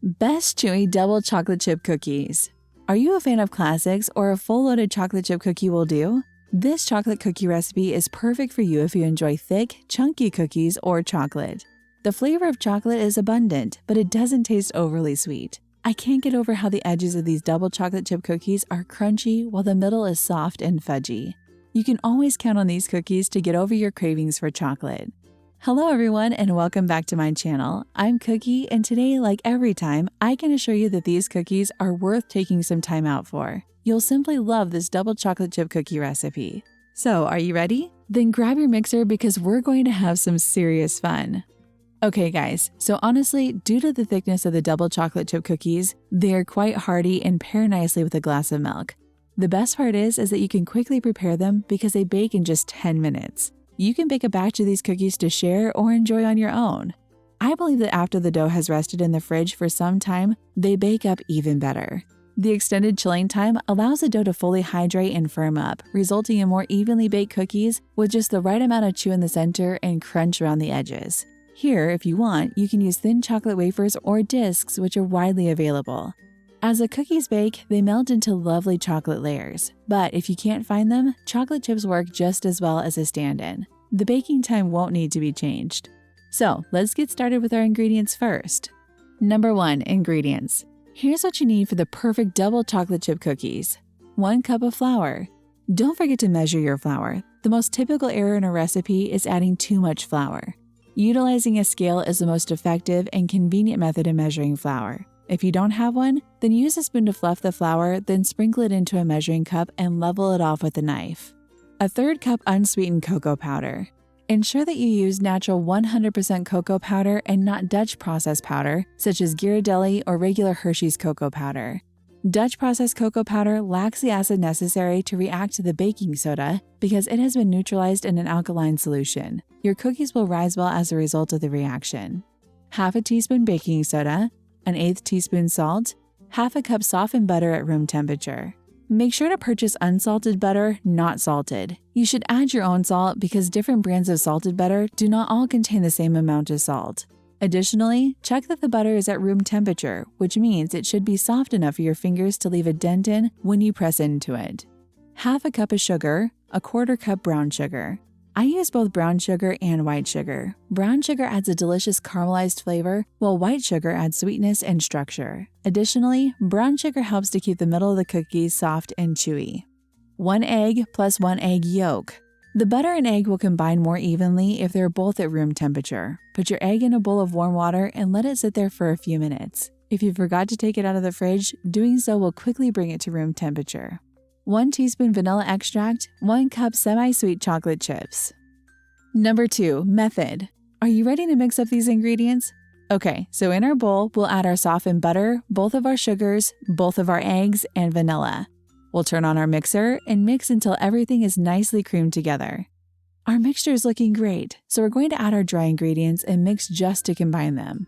Best Chewy Double Chocolate Chip Cookies. Are you a fan of classics or a full-loaded chocolate chip cookie will do? This chocolate cookie recipe is perfect for you if you enjoy thick, chunky cookies or chocolate. The flavor of chocolate is abundant, but it doesn't taste overly sweet. I can't get over how the edges of these double chocolate chip cookies are crunchy while the middle is soft and fudgy. You can always count on these cookies to get over your cravings for chocolate. Hello everyone and welcome back to my channel. I'm Cookie, and today, like every time, I can assure you that these cookies are worth taking some time out for. You'll simply love this double chocolate chip cookie recipe. So, are you ready? Then grab your mixer because we're going to have some serious fun. Okay guys, so honestly, due to the thickness of the double chocolate chip cookies, they are quite hearty and pair nicely with a glass of milk. The best part is that you can quickly prepare them because they bake in just 10 minutes. You can bake a batch of these cookies to share or enjoy on your own. I believe that after the dough has rested in the fridge for some time, they bake up even better. The extended chilling time allows the dough to fully hydrate and firm up, resulting in more evenly baked cookies with just the right amount of chew in the center and crunch around the edges. Here, if you want, you can use thin chocolate wafers or discs, which are widely available. As the cookies bake, they melt into lovely chocolate layers, but if you can't find them, chocolate chips work just as well as a stand-in. The baking time won't need to be changed. So let's get started with our ingredients first. Number 1. Ingredients. Here's what you need for the perfect double chocolate chip cookies. 1 cup of flour. Don't forget to measure your flour. The most typical error in a recipe is adding too much flour. Utilizing a scale is the most effective and convenient method of measuring flour. If you don't have one, then use a spoon to fluff the flour, then sprinkle it into a measuring cup and level it off with a knife. A 1/3 cup unsweetened cocoa powder. Ensure that you use natural 100% cocoa powder and not Dutch processed powder, such as Ghirardelli or regular Hershey's cocoa powder. Dutch processed cocoa powder lacks the acid necessary to react to the baking soda because it has been neutralized in an alkaline solution. Your cookies will rise well as a result of the reaction. 1/2 teaspoon baking soda, 1/8 teaspoon salt, 1/2 cup softened butter at room temperature. Make sure to purchase unsalted butter, not salted. You should add your own salt because different brands of salted butter do not all contain the same amount of salt. Additionally, check that the butter is at room temperature, which means it should be soft enough for your fingers to leave a dent in when you press into it. 1/2 cup of sugar, 1/4 cup brown sugar. I use both brown sugar and white sugar. Brown sugar adds a delicious caramelized flavor, while white sugar adds sweetness and structure. Additionally, brown sugar helps to keep the middle of the cookies soft and chewy. 1 egg plus 1 egg yolk. The butter and egg will combine more evenly if they're both at room temperature. Put your egg in a bowl of warm water and let it sit there for a few minutes. If you forgot to take it out of the fridge, doing so will quickly bring it to room temperature. 1 teaspoon vanilla extract, 1 cup semi-sweet chocolate chips. Number 2. Method. Are you ready to mix up these ingredients? Okay, so in our bowl, we'll add our softened butter, both of our sugars, both of our eggs, and vanilla. We'll turn on our mixer and mix until everything is nicely creamed together. Our mixture is looking great, so we're going to add our dry ingredients and mix just to combine them.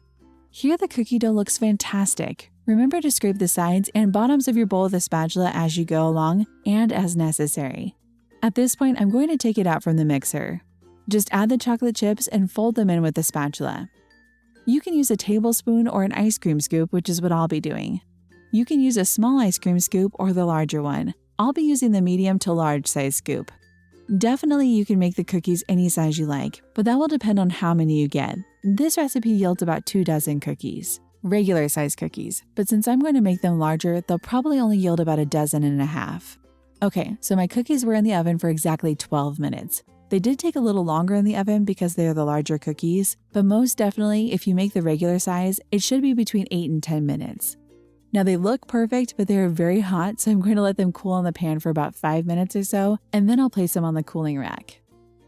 Here the cookie dough looks fantastic. Remember to scrape the sides and bottoms of your bowl with a spatula as you go along and as necessary. At this point, I'm going to take it out from the mixer. Just add the chocolate chips and fold them in with the spatula. You can use a tablespoon or an ice cream scoop, which is what I'll be doing. You can use a small ice cream scoop or the larger one. I'll be using the medium to large size scoop. Definitely you can make the cookies any size you like, but that will depend on how many you get. This recipe yields about 2 dozen cookies. Regular size cookies, but since I'm going to make them larger, they'll probably only yield about 1.5 dozen. Okay, so my cookies were in the oven for exactly 12 minutes. They did take a little longer in the oven because they are the larger cookies, but most definitely, if you make the regular size, it should be between 8 and 10 minutes. Now they look perfect, but they are very hot, so I'm going to let them cool in the pan for about 5 minutes or so, and then I'll place them on the cooling rack.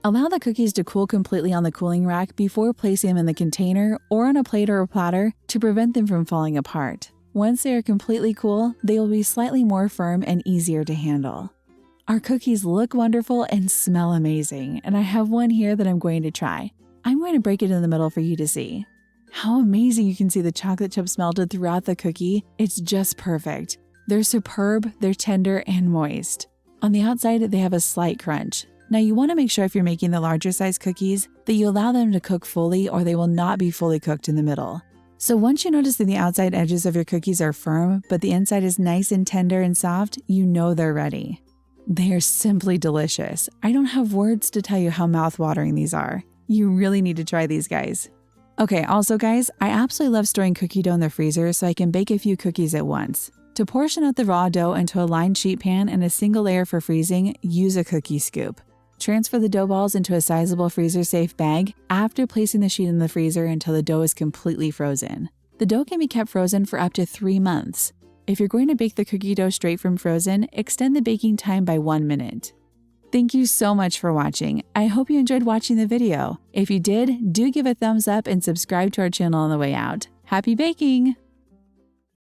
Allow the cookies to cool completely on the cooling rack before placing them in the container or on a plate or a platter to prevent them from falling apart. Once they are completely cool, they will be slightly more firm and easier to handle. Our cookies look wonderful and smell amazing, and I have one here that I'm going to try. I'm going to break it in the middle for you to see. How amazing you can see the chocolate chips melted throughout the cookie. It's just perfect. They're superb, they're tender and moist. On the outside, they have a slight crunch. Now you want to make sure if you're making the larger size cookies that you allow them to cook fully or they will not be fully cooked in the middle. So once you notice that the outside edges of your cookies are firm, but the inside is nice and tender and soft, you know they're ready. They are simply delicious. I don't have words to tell you how mouth-watering these are. You really need to try these guys. Okay, also guys, I absolutely love storing cookie dough in the freezer so I can bake a few cookies at once. To portion out the raw dough into a lined sheet pan and a single layer for freezing, use a cookie scoop. Transfer the dough balls into a sizable freezer-safe bag after placing the sheet in the freezer until the dough is completely frozen. The dough can be kept frozen for up to 3 months. If you're going to bake the cookie dough straight from frozen, extend the baking time by 1 minute. Thank you so much for watching. I hope you enjoyed watching the video. If you did, do give a thumbs up and subscribe to our channel on the way out. Happy baking!